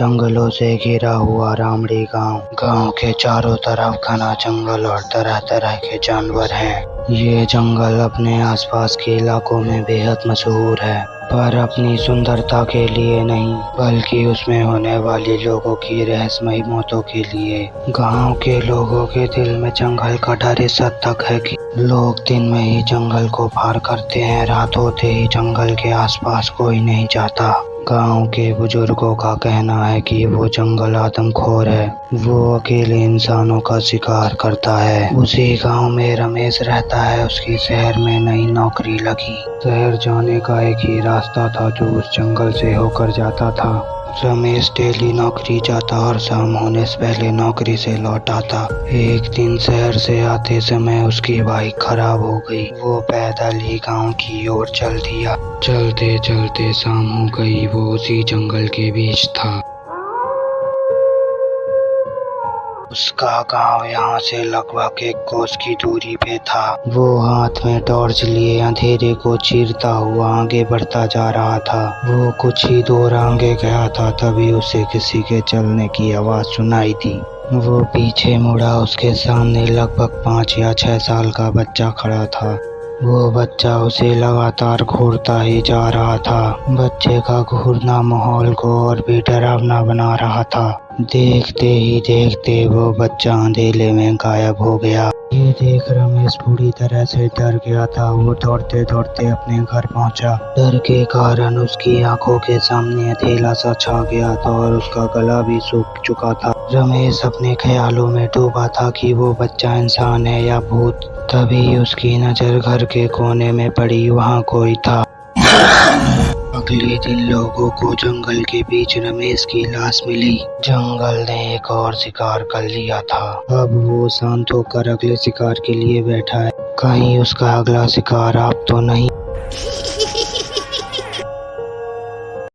जंगलों से घिरा हुआ रामड़ी गांव। गांव के चारों तरफ घना जंगल और तरह तरह के जानवर हैं। ये जंगल अपने आसपास के इलाकों में बेहद मशहूर है, पर अपनी सुंदरता के लिए नहीं बल्कि उसमें होने वाले लोगों की रहस्यमयी मौतों के लिए। गांव के लोगों के दिल में जंगल का डर इस हद तक है कि लोग दिन में ही जंगल को पार करते हैं, रात होते ही जंगल के आसपास कोई नहीं जाता। गांव के बुजुर्गों का कहना है कि वो जंगल आदमखोर है, वो अकेले इंसानों का शिकार करता है। उसी गांव में रमेश रहता है। उसकी शहर में नई नौकरी लगी। शहर जाने का एक ही रास्ता था जो उस जंगल से होकर जाता था। रमेश डेली नौकरी जाता और शाम होने से पहले नौकरी से लौट आता। एक दिन शहर से आते समय उसकी बाइक खराब हो गई। वो पैदल ही गांव की ओर चल दिया। चलते चलते शाम हो गई। वो उसी जंगल के बीच था। उसका गांव यहाँ से लगभग 1 कोस की दूरी पे था। वो हाथ में टॉर्च लिए अंधेरे को चीरता हुआ आगे बढ़ता जा रहा था। वो कुछ ही दूर आगे गया था, तभी उसे किसी के चलने की आवाज सुनाई दी। वो पीछे मुड़ा। उसके सामने लगभग 5 या 6 साल का बच्चा खड़ा था। वो बच्चा उसे लगातार घूरता ही जा रहा था। बच्चे का घूरना माहौल को और भी डरावना बना रहा था। देखते ही देखते वो बच्चा अंधेरे में गायब हो गया। ये देख रमेश पूरी तरह से डर गया था। वो दौड़ते दौड़ते अपने घर पहुंचा। डर के कारण उसकी आंखों के सामने अंधेरा सा छा गया था और उसका गला भी सूख चुका था। रमेश अपने ख्यालों में डूबा था कि वो बच्चा इंसान है या भूत। तभी उसकी नजर घर के कोने में पड़ी। वहाँ कोई था। अगले दिन लोगों को जंगल के बीच रमेश की लाश मिली। जंगल ने एक और शिकार कर लिया था। अब वो शांत होकर अगले शिकार के लिए बैठा है। कहीं उसका अगला शिकार आप तो नहीं।